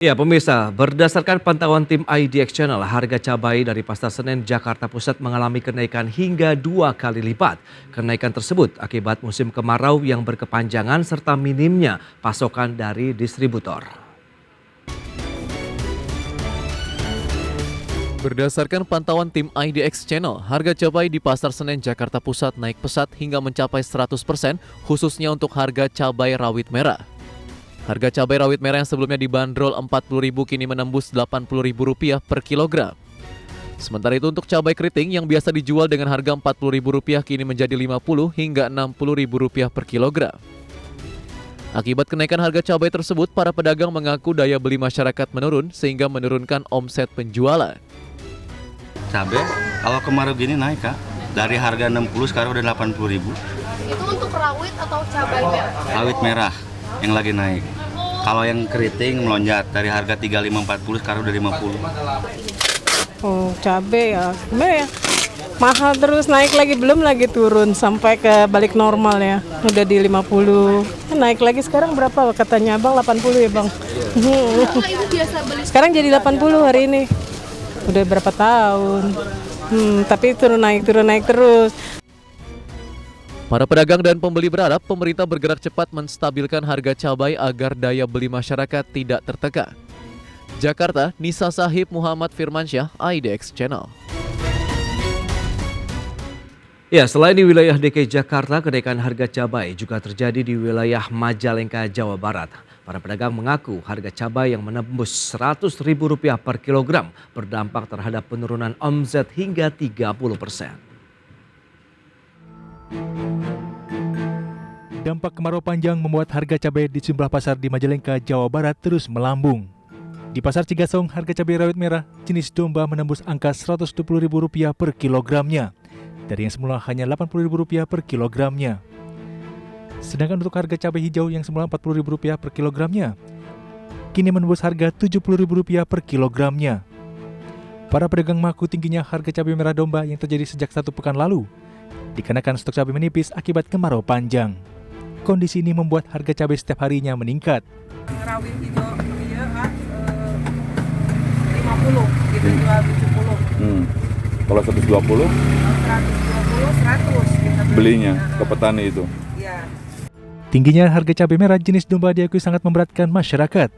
Ya pemirsa, berdasarkan pantauan tim IDX Channel, harga cabai dari Pasar Senen Jakarta Pusat mengalami kenaikan hingga 2 kali lipat. Kenaikan tersebut akibat musim kemarau yang berkepanjangan serta minimnya pasokan dari distributor. Berdasarkan pantauan tim IDX Channel, harga cabai di Pasar Senen Jakarta Pusat naik pesat hingga mencapai 100%, khususnya untuk harga cabai rawit merah. Harga cabai rawit merah yang sebelumnya dibanderol Rp40.000 kini menembus Rp80.000 per kilogram. Sementara itu untuk cabai keriting yang biasa dijual dengan harga Rp40.000 kini menjadi Rp50 hingga Rp60.000 per kilogram. Akibat kenaikan harga cabai tersebut, para pedagang mengaku daya beli masyarakat menurun sehingga menurunkan omset penjualan. Cabai kalau kemarau gini naik Kak, dari harga 60 sekarang udah 80.000. Itu untuk rawit atau cabai merah? Rawit merah yang lagi naik. Kalau yang keriting melonjak dari harga 35-40 sekarang udah 50. Oh, cabai ya. Gimana ya? Mahal terus, naik lagi, belum lagi turun sampai ke balik normal ya. Udah di 50. Naik lagi sekarang berapa katanya Abang? 80 ya, Bang? Itu biasa beli Sekarang jadi 80 hari ini. Udah berapa tahun. Tapi turun naik terus. Para pedagang dan pembeli berharap pemerintah bergerak cepat menstabilkan harga cabai agar daya beli masyarakat tidak tertekan. Jakarta, Nisa Sahib Muhammad Firmansyah, IDX Channel. Ya, selain di wilayah DKI Jakarta, kenaikan harga cabai juga terjadi di wilayah Majalengka, Jawa Barat. Para pedagang mengaku harga cabai yang menembus Rp100.000 per kilogram berdampak terhadap penurunan omset hingga 30%. Dampak kemarau panjang membuat harga cabai di sejumlah pasar di Majalengka, Jawa Barat terus melambung. Di Pasar Cigasong, harga cabai rawit merah jenis domba menembus angka Rp120.000 per kilogramnya, dari yang semula hanya Rp80.000 per kilogramnya. Sedangkan untuk harga cabai hijau yang semula Rp40.000 per kilogramnya, kini menembus harga Rp70.000 per kilogramnya. Para pedagang mengaku tingginya harga cabai merah domba yang terjadi sejak 1 pekan lalu, dikarenakan stok cabai menipis akibat kemarau panjang. Kondisi ini membuat harga cabai setiap harinya meningkat. Rawit hijau iya kan 50 gitu jual 70. Kalau 120 120 100 kita belinya ke petani itu. Iya. Tingginya harga cabai merah jenis domba diakui sangat memberatkan masyarakat.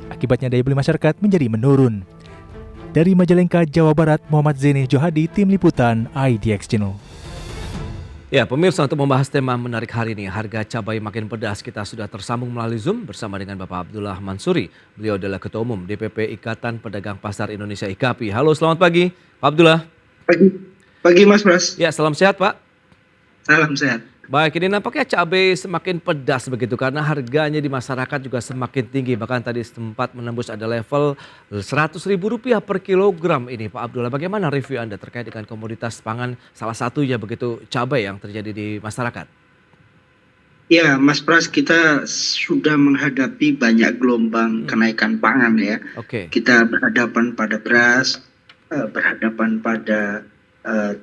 Akibatnya daya beli masyarakat menjadi menurun. Dari Majalengka, Jawa Barat, Muhammad Zaini Johadi, Tim Liputan, IDX Channel. Ya pemirsa, untuk membahas tema menarik hari ini, harga cabai makin pedas, kita sudah tersambung melalui Zoom bersama dengan Bapak Abdullah Mansuri. Beliau adalah Ketua Umum DPP Ikatan Pedagang Pasar Indonesia IKAPI. Halo, selamat pagi Pak Abdullah. Pagi Mas Pras. Ya, salam sehat Pak. Salam sehat. Baik, ini nampaknya cabai semakin pedas begitu karena harganya di masyarakat juga semakin tinggi. Bahkan tadi sempat menembus ada level Rp100.000 per kilogram ini Pak Abdullah. Bagaimana review Anda terkait dengan komoditas pangan salah satunya begitu cabai yang terjadi di masyarakat? Ya Mas Pras, kita sudah menghadapi banyak gelombang kenaikan pangan ya. Oke. Kita berhadapan pada beras, berhadapan pada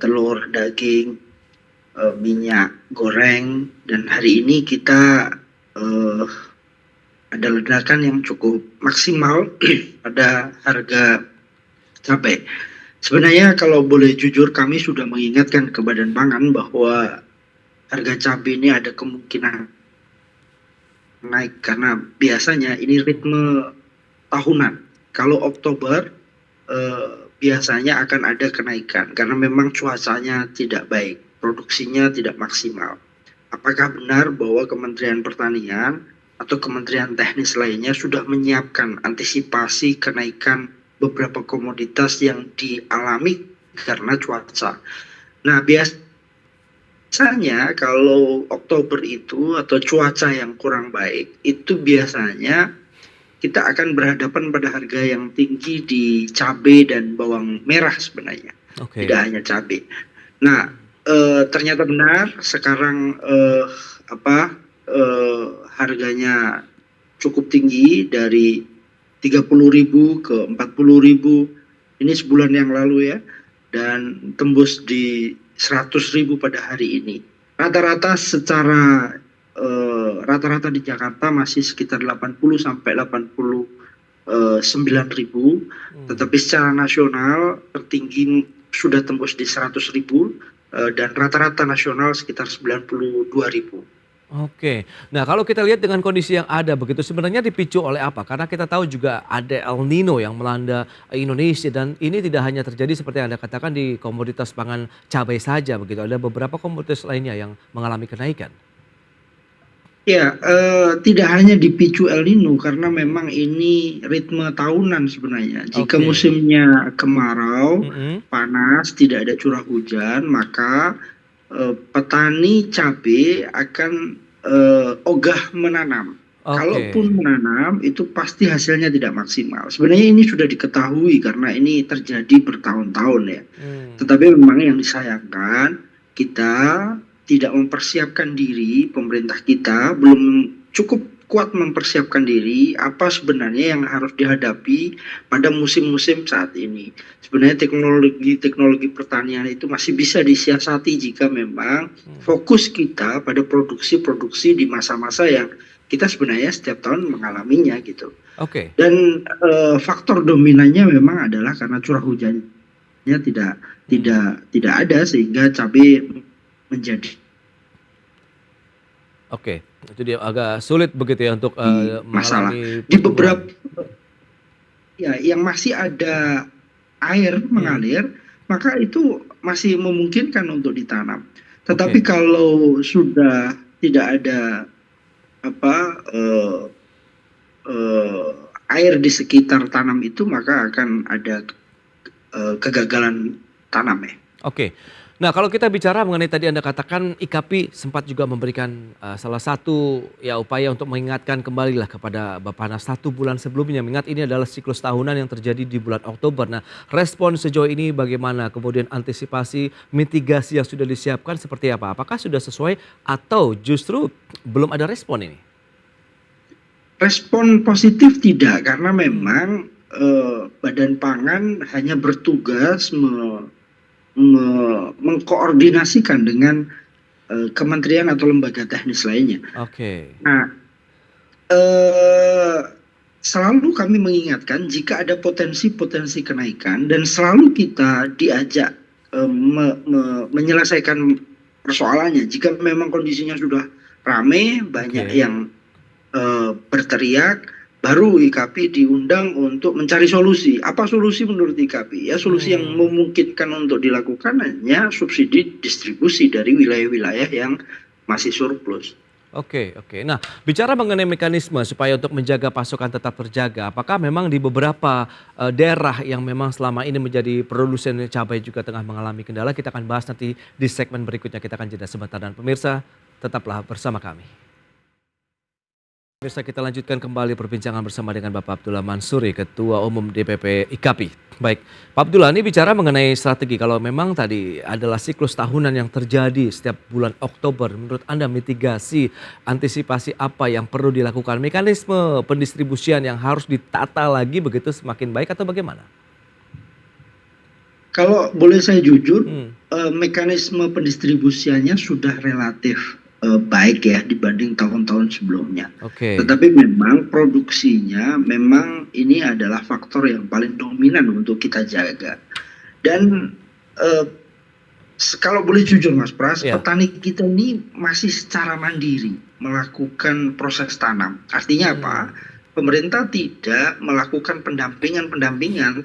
telur, daging, minyak goreng, dan hari ini kita ada ledakan yang cukup maksimal pada harga cabai. Sebenarnya kalau boleh jujur, kami sudah mengingatkan ke Badan Pangan bahwa harga cabai ini ada kemungkinan naik karena biasanya ini ritme tahunan. Kalau Oktober biasanya akan ada kenaikan karena memang cuacanya tidak baik, produksinya tidak maksimal. Apakah benar bahwa Kementerian Pertanian atau Kementerian Teknis lainnya sudah menyiapkan antisipasi kenaikan beberapa komoditas yang dialami karena cuaca? Nah, biasanya kalau Oktober itu atau cuaca yang kurang baik, itu biasanya kita akan berhadapan pada harga yang tinggi di cabai dan bawang merah sebenarnya. Oke. Tidak hanya cabai. Nah, ternyata benar sekarang harganya cukup tinggi dari 30.000 ke 40.000. Ini sebulan yang lalu ya, dan tembus di 100.000 pada hari ini. Rata-rata rata-rata di Jakarta masih sekitar 80 sampai 85 9.000, tetapi secara nasional tertinggi sudah tembus di 100.000 dan rata-rata nasional sekitar 92.000. Oke. Nah, kalau kita lihat dengan kondisi yang ada begitu sebenarnya dipicu oleh apa? Karena kita tahu juga ada El Nino yang melanda Indonesia dan ini tidak hanya terjadi seperti yang Anda katakan di komoditas pangan cabai saja begitu. Ada beberapa komoditas lainnya yang mengalami kenaikan. Ya, tidak hanya dipicu El Nino karena memang ini ritme tahunan sebenarnya. Jika Oke. musimnya kemarau, Mm-mm. panas, tidak ada curah hujan, maka petani cabai akan ogah menanam. Oke. Kalaupun menanam itu pasti hasilnya tidak maksimal. Sebenarnya ini sudah diketahui karena ini terjadi bertahun-tahun ya. Tetapi memang yang disayangkan kita tidak mempersiapkan diri, pemerintah kita belum cukup kuat mempersiapkan diri apa sebenarnya yang harus dihadapi pada musim-musim saat ini. Sebenarnya teknologi pertanian itu masih bisa disiasati jika memang fokus kita pada produksi-produksi di masa-masa yang kita sebenarnya setiap tahun mengalaminya gitu. Oke. Dan faktor dominannya memang adalah karena curah hujannya tidak ada sehingga cabai menjadi Oke. Itu dia agak sulit begitu ya untuk masalah. mengalami Di pertumbuhan. beberapa ya yang masih ada air mengalir, maka itu masih memungkinkan untuk ditanam. Tetapi Oke. kalau sudah tidak ada apa air di sekitar tanam itu, maka akan ada kegagalan tanam ya. Oke. Nah, kalau kita bicara mengenai tadi Anda katakan IKAPI sempat juga memberikan salah satu ya upaya untuk mengingatkan kembali lah kepada Bappenas 1 bulan sebelumnya. Mengingat ini adalah siklus tahunan yang terjadi di bulan Oktober. Nah, respon sejauh ini bagaimana? Kemudian antisipasi, mitigasi yang sudah disiapkan seperti apa? Apakah sudah sesuai atau justru belum ada respon ini? Respon positif tidak, karena memang Badan Pangan hanya bertugas mengkoordinasikan dengan kementerian atau lembaga teknis lainnya. Oke. Nah, selalu kami mengingatkan jika ada potensi-potensi kenaikan dan selalu kita diajak menyelesaikan persoalannya. Jika memang kondisinya sudah ramai, banyak Oke. yang berteriak, baru IKAPI diundang untuk mencari solusi. Apa solusi menurut IKAPI? Ya solusi yang memungkinkan untuk dilakukan hanya subsidi distribusi dari wilayah-wilayah yang masih surplus. Oke, oke. Nah, bicara mengenai mekanisme supaya untuk menjaga pasokan tetap terjaga, apakah memang di beberapa daerah yang memang selama ini menjadi produsen cabai juga tengah mengalami kendala? Kita akan bahas nanti di segmen berikutnya. Kita akan jeda sebentar dan pemirsa tetaplah bersama kami. Pemirsa, kita lanjutkan kembali perbincangan bersama dengan Bapak Abdullah Mansuri, Ketua Umum DPP IKAPI. Baik, Pak Abdullah, ini bicara mengenai strategi. Kalau memang tadi adalah siklus tahunan yang terjadi setiap bulan Oktober, menurut Anda mitigasi, antisipasi apa yang perlu dilakukan? Mekanisme pendistribusian yang harus ditata lagi begitu semakin baik atau bagaimana? Kalau boleh saya jujur, mekanisme pendistribusiannya sudah relatif baik ya dibanding tahun-tahun sebelumnya. Oke. Tetapi memang produksinya memang ini adalah faktor yang paling dominan untuk kita jaga. Dan kalau boleh jujur Mas Pras, Ya. petani kita ini masih secara mandiri melakukan proses tanam. Artinya apa? Pemerintah tidak melakukan pendampingan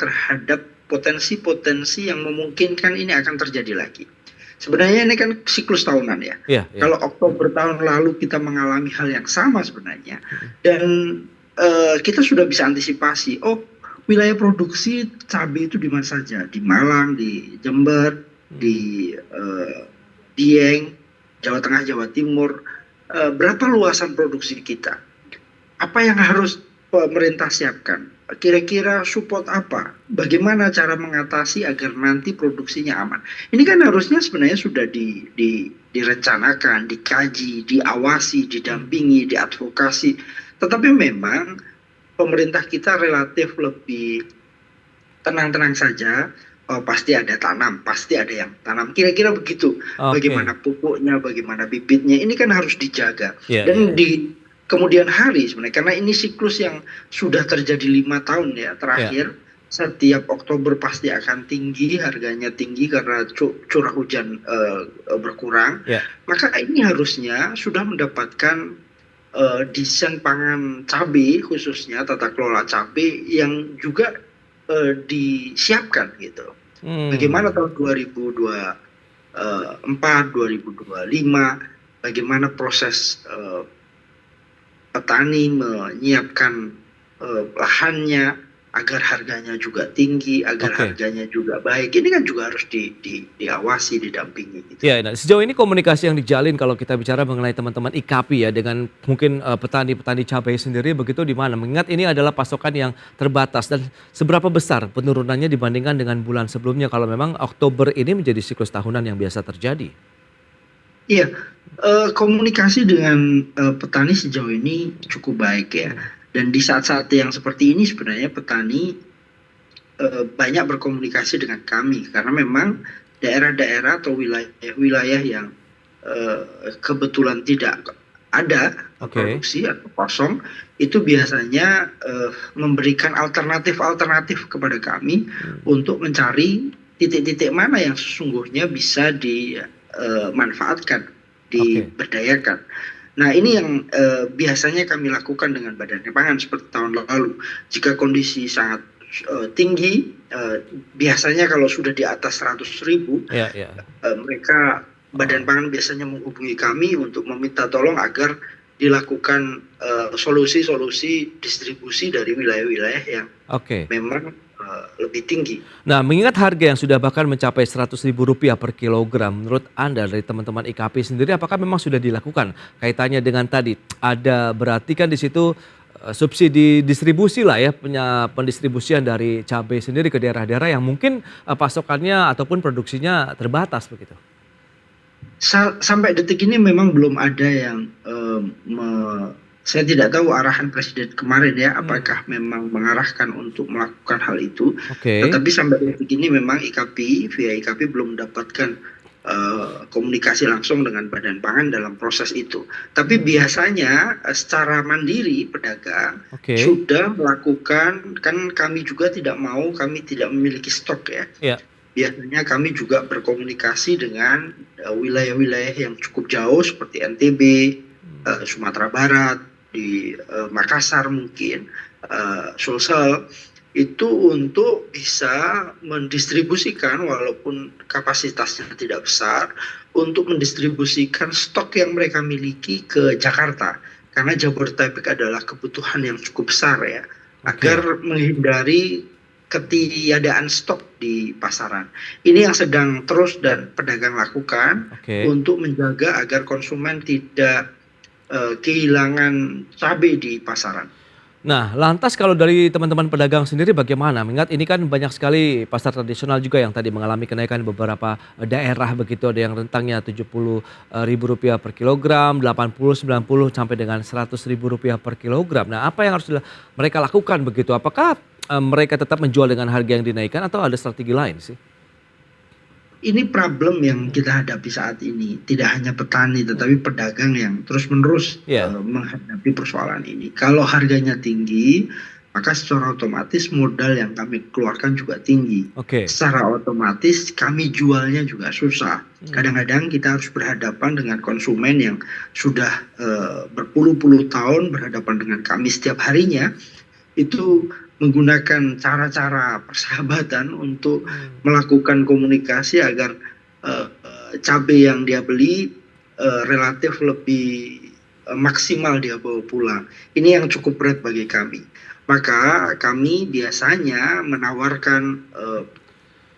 terhadap potensi-potensi yang memungkinkan ini akan terjadi lagi. Sebenarnya ini kan siklus tahunan ya. Iya, iya. Kalau Oktober tahun lalu kita mengalami hal yang sama sebenarnya, dan kita sudah bisa antisipasi. Oh, wilayah produksi cabai itu di mana saja? Di Malang, di Jember, di Dieng, Jawa Tengah, Jawa Timur. Berapa luasan produksi kita? Apa yang harus pemerintah siapkan? Kira-kira support apa? Bagaimana cara mengatasi agar nanti produksinya aman? Ini kan harusnya sebenarnya sudah direncanakan, dikaji, diawasi, didampingi, diadvokasi. Tetapi memang pemerintah kita relatif lebih tenang-tenang saja. Oh, pasti ada tanam, pasti ada yang tanam. Kira-kira begitu. Oke. Bagaimana pupuknya, bagaimana bibitnya, ini kan harus dijaga. Iya, Dan iya. kemudian hari sebenarnya, karena ini siklus yang sudah terjadi 5 tahun ya terakhir. Setiap Oktober pasti akan tinggi, harganya tinggi karena curah hujan berkurang. Maka ini harusnya sudah mendapatkan desain pangan cabai, khususnya tata kelola cabai yang juga disiapkan gitu. Bagaimana tahun 2024, 2025, bagaimana proses petani menyiapkan lahannya agar harganya juga tinggi, agar harganya juga baik. Ini kan juga harus diawasi, didampingi. Gitu. Ya, nah, sejauh ini komunikasi yang dijalin kalau kita bicara mengenai teman-teman IKAPI ya dengan mungkin petani-petani cabai sendiri begitu di mana? Mengingat ini adalah pasokan yang terbatas dan seberapa besar penurunannya dibandingkan dengan bulan sebelumnya kalau memang Oktober ini menjadi siklus tahunan yang biasa terjadi? Iya, komunikasi dengan petani sejauh ini cukup baik ya. Dan di saat-saat yang seperti ini sebenarnya petani banyak berkomunikasi dengan kami karena memang daerah-daerah atau wilayah-wilayah yang kebetulan tidak ada produksi atau kosong itu biasanya memberikan alternatif kepada kami untuk mencari titik-titik mana yang sesungguhnya bisa dimanfaatkan, diberdayakan. Nah ini yang biasanya kami lakukan dengan Badan Pangan seperti tahun lalu. Jika kondisi sangat tinggi, biasanya kalau sudah di atas 100.000, mereka Badan Pangan biasanya menghubungi kami untuk meminta tolong agar dilakukan solusi-solusi distribusi dari wilayah-wilayah yang memang lebih tinggi. Nah, mengingat harga yang sudah bahkan mencapai Rp100.000 per kilogram, menurut Anda dari teman-teman IKAPI sendiri, apakah memang sudah dilakukan kaitannya dengan tadi? Ada berarti kan di situ subsidi distribusi lah ya, pendistribusian dari cabai sendiri ke daerah-daerah yang mungkin pasokannya ataupun produksinya terbatas begitu. Sampai detik ini memang belum ada yang saya tidak tahu arahan Presiden kemarin ya, apakah memang mengarahkan untuk melakukan hal itu. Tetapi sampai detik ini memang via IKAPI belum mendapatkan komunikasi langsung dengan Badan Pangan dalam proses itu. Tapi biasanya secara mandiri pedagang sudah melakukan, kan kami juga kami tidak memiliki stok ya. Biasanya kami juga berkomunikasi dengan wilayah-wilayah yang cukup jauh seperti NTB, Sumatera Barat, di Makassar mungkin, Sulsel, itu untuk bisa mendistribusikan walaupun kapasitasnya tidak besar, untuk mendistribusikan stok yang mereka miliki ke Jakarta. Karena Jabodetabek adalah kebutuhan yang cukup besar ya, agar menghindari ketiadaan stok di pasaran. Ini yang sedang terus dan pedagang lakukan untuk menjaga agar konsumen tidak kehilangan cabai di pasaran. Nah, lantas kalau dari teman-teman pedagang sendiri bagaimana? Mengingat ini kan banyak sekali pasar tradisional juga yang tadi mengalami kenaikan beberapa daerah begitu, ada yang rentangnya Rp70.000 per kilogram, 80, 90 sampai dengan Rp100.000 per kilogram. Nah, apa yang harus mereka lakukan begitu? Apakah mereka tetap menjual dengan harga yang dinaikkan atau ada strategi lain sih? Ini problem yang kita hadapi saat ini. Tidak hanya petani, tetapi pedagang yang terus-menerus menghadapi persoalan ini. Kalau harganya tinggi, maka secara otomatis modal yang kami keluarkan juga tinggi. Secara otomatis kami jualnya juga susah. Kadang-kadang kita harus berhadapan dengan konsumen yang sudah berpuluh-puluh tahun berhadapan dengan kami setiap harinya. Itu menggunakan cara-cara persahabatan untuk melakukan komunikasi agar cabai yang dia beli relatif lebih maksimal dia bawa pulang. Ini yang cukup berat bagi kami. Maka kami biasanya menawarkan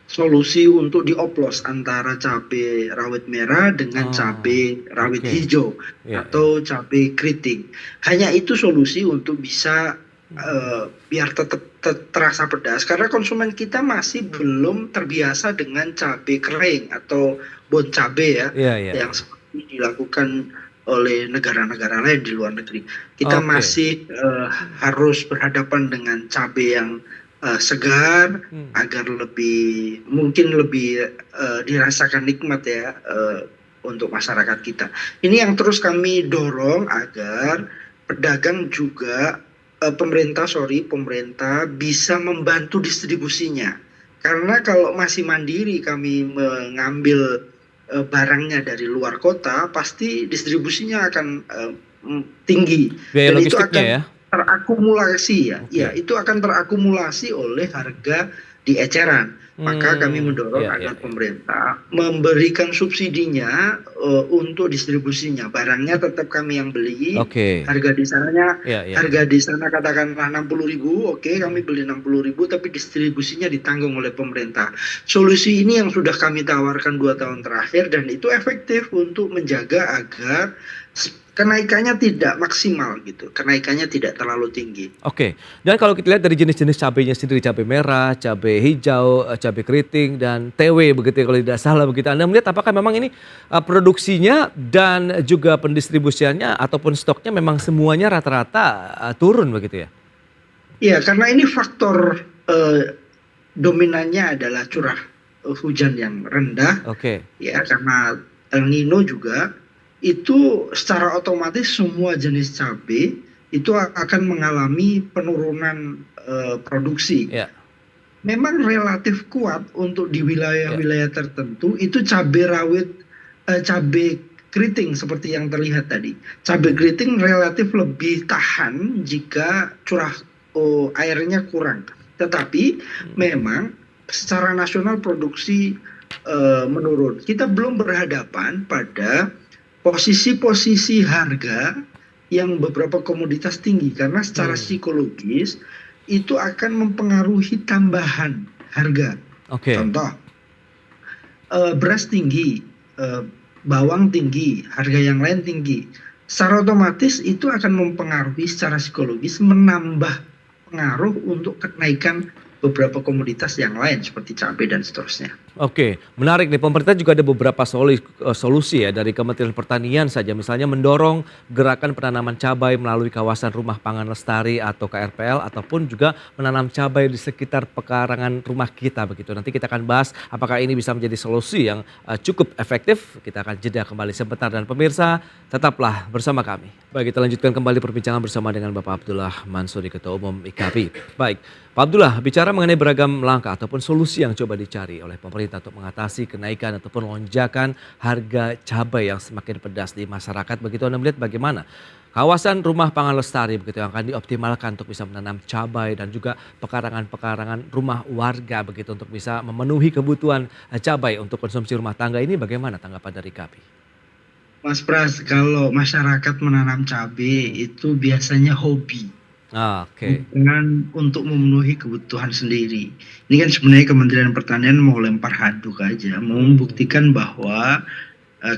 solusi untuk dioplos antara cabai rawit merah dengan cabai rawit hijau atau cabai keriting. Hanya itu solusi untuk bisa biar tetap terasa pedas, karena konsumen kita masih belum terbiasa dengan cabai kering atau bon cabai yang seperti dilakukan oleh negara-negara lain di luar negeri. Kita masih harus berhadapan dengan cabai yang segar agar mungkin lebih dirasakan nikmat ya untuk masyarakat kita. Ini yang terus kami dorong agar pedagang juga pemerintah bisa membantu distribusinya. Karena kalau masih mandiri kami mengambil barangnya dari luar kota, pasti distribusinya akan tinggi. Biaya Dan itu logistiknya akan ya? terakumulasi ya. Oke. Ya, itu akan terakumulasi oleh harga di eceran. Maka kami mendorong iya, agar iya. pemerintah memberikan subsidinya untuk distribusinya. Barangnya tetap kami yang beli. Oke. Harga di sananya, Iya, iya. harga di sana katakanlah 60.000, oke, kami beli 60.000, tapi distribusinya ditanggung oleh pemerintah. Solusi ini yang sudah kami tawarkan 2 tahun terakhir dan itu efektif untuk menjaga agar kenaikannya tidak maksimal gitu, kenaikannya tidak terlalu tinggi. Oke, dan kalau kita lihat dari jenis-jenis cabenya sendiri, cabai merah, cabai hijau, cabai keriting, dan TW begitu ya kalau tidak salah begitu. Anda melihat apakah memang ini produksinya dan juga pendistribusiannya ataupun stoknya memang semuanya rata-rata turun begitu ya? Iya, karena ini faktor dominannya adalah curah hujan yang rendah, Oke, ya karena El Nino juga. Itu secara otomatis semua jenis cabai itu akan mengalami penurunan produksi. ya. Memang relatif kuat untuk di wilayah-wilayah tertentu itu cabai rawit, cabai keriting seperti yang terlihat tadi. Cabai keriting relatif lebih tahan jika curah airnya kurang. Tetapi memang secara nasional produksi menurun. Kita belum berhadapan pada posisi-posisi harga yang beberapa komoditas tinggi karena secara psikologis itu akan mempengaruhi tambahan harga. Oke. Contoh, beras tinggi, bawang tinggi, harga yang lain tinggi. Secara otomatis itu akan mempengaruhi secara psikologis, menambah pengaruh untuk kenaikan beberapa komoditas yang lain seperti cabai dan seterusnya. Oke, menarik nih. Pemerintah juga ada beberapa solusi ya dari Kementerian Pertanian saja. Misalnya mendorong gerakan penanaman cabai melalui kawasan Rumah Pangan Lestari atau KRPL ataupun juga menanam cabai di sekitar pekarangan rumah kita begitu. Nanti kita akan bahas apakah ini bisa menjadi solusi yang cukup efektif. Kita akan jeda kembali sebentar dan pemirsa tetaplah bersama kami. Baik, kita lanjutkan kembali perbincangan bersama dengan Bapak Abdullah Mansuri, Ketua Umum IKAPI. Baik, Pak Abdullah, bicara mengenai beragam langkah ataupun solusi yang coba dicari oleh pemerintah untuk mengatasi kenaikan ataupun lonjakan harga cabai yang semakin pedas di masyarakat. Begitu Anda melihat bagaimana kawasan Rumah Pangan Lestari begitu yang akan dioptimalkan untuk bisa menanam cabai dan juga pekarangan-pekarangan rumah warga begitu untuk bisa memenuhi kebutuhan cabai untuk konsumsi rumah tangga ini, bagaimana tanggapan dari KAPI? Mas Pras, kalau masyarakat menanam cabai itu biasanya hobi. Oke. Bukan untuk memenuhi kebutuhan sendiri. Ini kan sebenarnya Kementerian Pertanian mau lempar handuk aja, mau membuktikan bahwa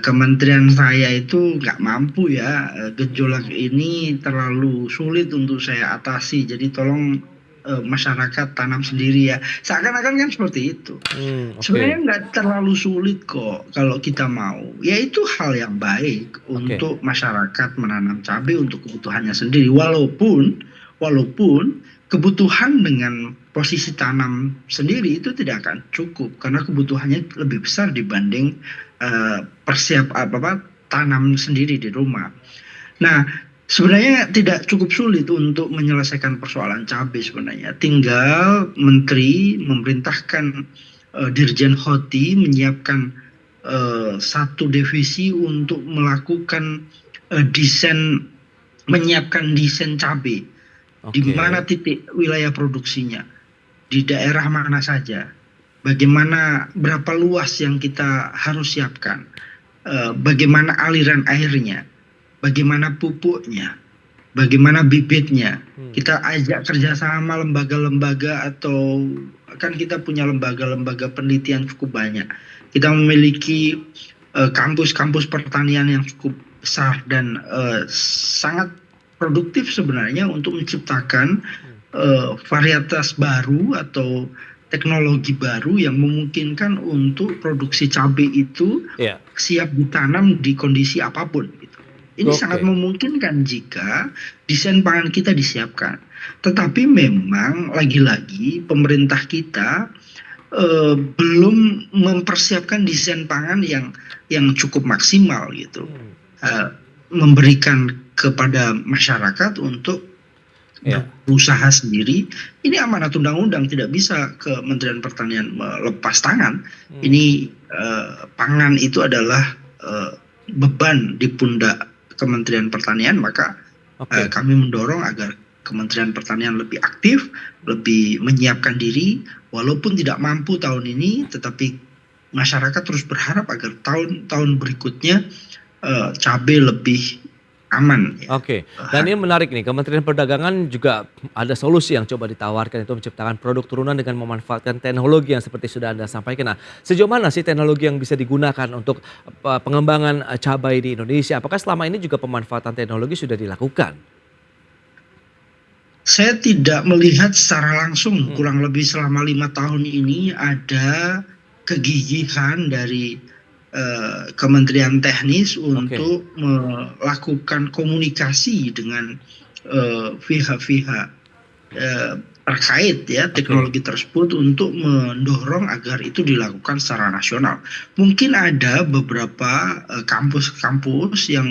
kementerian saya itu nggak mampu ya, gejolak ini terlalu sulit untuk saya atasi. Jadi tolong masyarakat tanam sendiri ya. Seakan-akan kan seperti itu. Oke. Sebenarnya nggak terlalu sulit kok kalau kita mau. Ya itu hal yang baik untuk masyarakat menanam cabai untuk kebutuhannya sendiri. Walaupun kebutuhan dengan posisi tanam sendiri itu tidak akan cukup karena kebutuhannya lebih besar dibanding tanam sendiri di rumah. Nah, sebenarnya tidak cukup sulit untuk menyelesaikan persoalan cabai sebenarnya. Tinggal menteri memerintahkan Dirjen Hoti menyiapkan satu divisi untuk melakukan menyiapkan desain cabai. Di mana titik wilayah produksinya, di daerah mana saja, bagaimana berapa luas yang kita harus siapkan, bagaimana aliran airnya, bagaimana pupuknya, bagaimana bibitnya. Kita ajak kerjasama lembaga-lembaga atau kan kita punya lembaga-lembaga penelitian cukup banyak. Kita memiliki kampus-kampus pertanian yang cukup besar dan sangat produktif sebenarnya untuk menciptakan varietas baru atau teknologi baru yang memungkinkan untuk produksi cabai itu siap ditanam di kondisi apapun. Gitu. Ini sangat memungkinkan jika desain pangan kita disiapkan. Tetapi memang lagi-lagi pemerintah kita belum mempersiapkan desain pangan yang cukup maksimal gitu. memberikan kepada masyarakat untuk Ya. berusaha sendiri. Ini amanat undang-undang, tidak bisa Kementerian Pertanian melepas tangan. Ini pangan itu adalah beban di pundak Kementerian Pertanian, maka Oke. kami mendorong agar Kementerian Pertanian lebih aktif, lebih menyiapkan diri, walaupun tidak mampu tahun ini, tetapi masyarakat terus berharap agar tahun-tahun berikutnya cabai lebih aman. Ya. Oke, dan ini menarik nih, Kementerian Perdagangan juga ada solusi yang coba ditawarkan, itu menciptakan produk turunan dengan memanfaatkan teknologi yang seperti sudah Anda sampaikan. Nah, sejauh mana sih teknologi yang bisa digunakan untuk pengembangan cabai di Indonesia? Apakah selama ini juga pemanfaatan teknologi sudah dilakukan? Saya tidak melihat secara langsung, kurang lebih selama 5 tahun ini ada kegigihan dari Kementerian Teknis untuk melakukan komunikasi dengan pihak-pihak terkait ya teknologi tersebut untuk mendorong agar itu dilakukan secara nasional. Mungkin ada beberapa kampus-kampus yang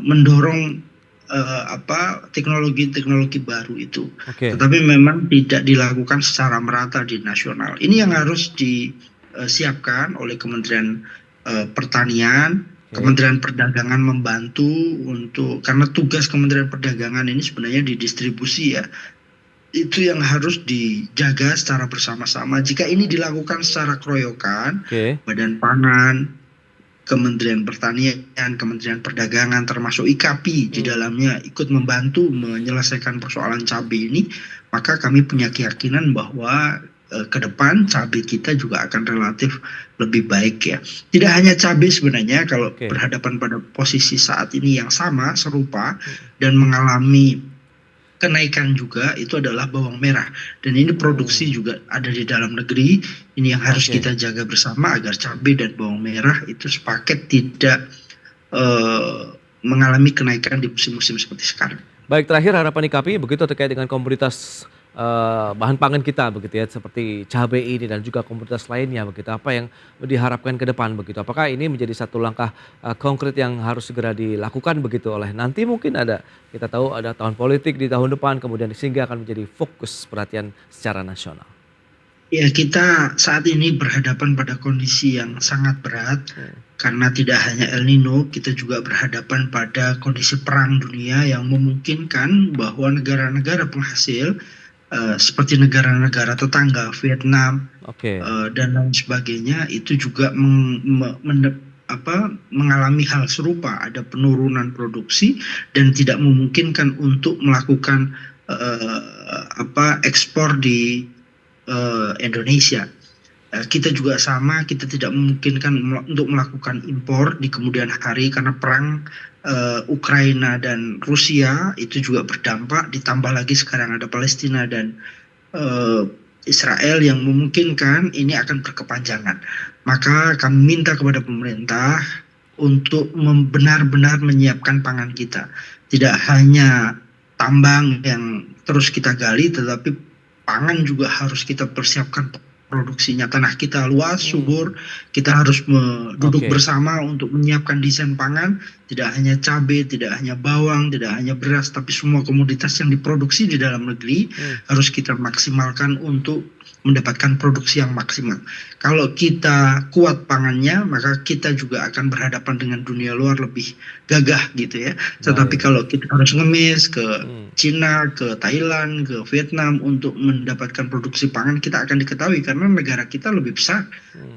mendorong teknologi-teknologi baru itu, tetapi memang tidak dilakukan secara merata di nasional. Ini yang harus disiapkan oleh Kementerian Pertanian, Kementerian Perdagangan membantu untuk, karena tugas Kementerian Perdagangan ini sebenarnya di distribusi ya, itu yang harus dijaga secara bersama-sama. Jika ini dilakukan secara keroyokan, Badan Pangan, Kementerian Pertanian, Kementerian Perdagangan, termasuk IKAPI di dalamnya ikut membantu menyelesaikan persoalan cabai ini, maka kami punya keyakinan bahwa ke depan cabai kita juga akan relatif lebih baik ya. Tidak hanya cabai sebenarnya, kalau berhadapan pada posisi saat ini yang sama, serupa, dan mengalami kenaikan juga, itu adalah bawang merah. Dan ini produksi juga ada di dalam negeri. Ini yang harus kita jaga bersama agar cabai dan bawang merah itu sepaket tidak mengalami kenaikan di musim-musim seperti sekarang. Baik, terakhir harapan IKAPI begitu terkait dengan komoditas bahan pangan kita begitu ya, seperti cabai ini dan juga komoditas lainnya begitu, apa yang diharapkan ke depan begitu, apakah ini menjadi satu langkah konkret yang harus segera dilakukan begitu oleh nanti, mungkin ada, kita tahu ada tahun politik di tahun depan, kemudian sehingga akan menjadi fokus perhatian secara nasional. Ya, kita saat ini berhadapan pada kondisi yang sangat berat karena tidak hanya El Nino, kita juga berhadapan pada kondisi perang dunia yang memungkinkan bahwa negara-negara penghasil seperti negara-negara tetangga Vietnam dan lain sebagainya itu juga mengalami hal serupa, ada penurunan produksi dan tidak memungkinkan untuk melakukan ekspor di Indonesia. Kita juga sama, kita tidak memungkinkan untuk melakukan impor di kemudian hari karena perang Ukraina dan Rusia itu juga berdampak, ditambah lagi sekarang ada Palestina dan Israel yang memungkinkan ini akan berkepanjangan. Maka kami minta kepada pemerintah untuk benar-benar menyiapkan pangan kita. Tidak hanya tambang yang terus kita gali, tetapi pangan juga harus kita persiapkan produksinya. Tanah kita luas, subur, kita harus duduk bersama untuk menyiapkan desain pangan, tidak hanya cabai, tidak hanya bawang, tidak hanya beras, tapi semua komoditas yang diproduksi di dalam negeri harus kita maksimalkan untuk mendapatkan produksi yang maksimal. Kalau kita kuat pangannya, maka kita juga akan berhadapan dengan dunia luar lebih gagah gitu ya. Tetapi kalau kita harus ngemis ke Cina, ke Thailand, ke Vietnam untuk mendapatkan produksi pangan, kita akan diketahui karena negara kita lebih besar,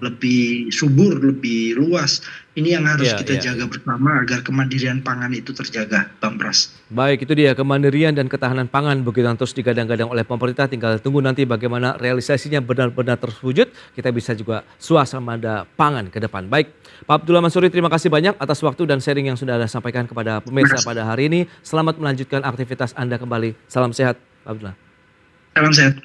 lebih subur, lebih luas. Ini yang harus kita jaga bersama agar kemandirian pangan itu terjaga, Bang Pras. Baik, itu dia kemandirian dan ketahanan pangan begitu yang terus digadang-gadang oleh pemerintah. Tinggal tunggu nanti bagaimana realisasinya benar-benar terwujud. Kita bisa juga swasembada pangan ke depan. Baik, Pak Abdullah Mansuri, terima kasih banyak atas waktu dan sharing yang sudah Anda sampaikan kepada pemirsa pada hari ini. Selamat melanjutkan aktivitas Anda kembali. Salam sehat, Pak Abdullah. Salam sehat.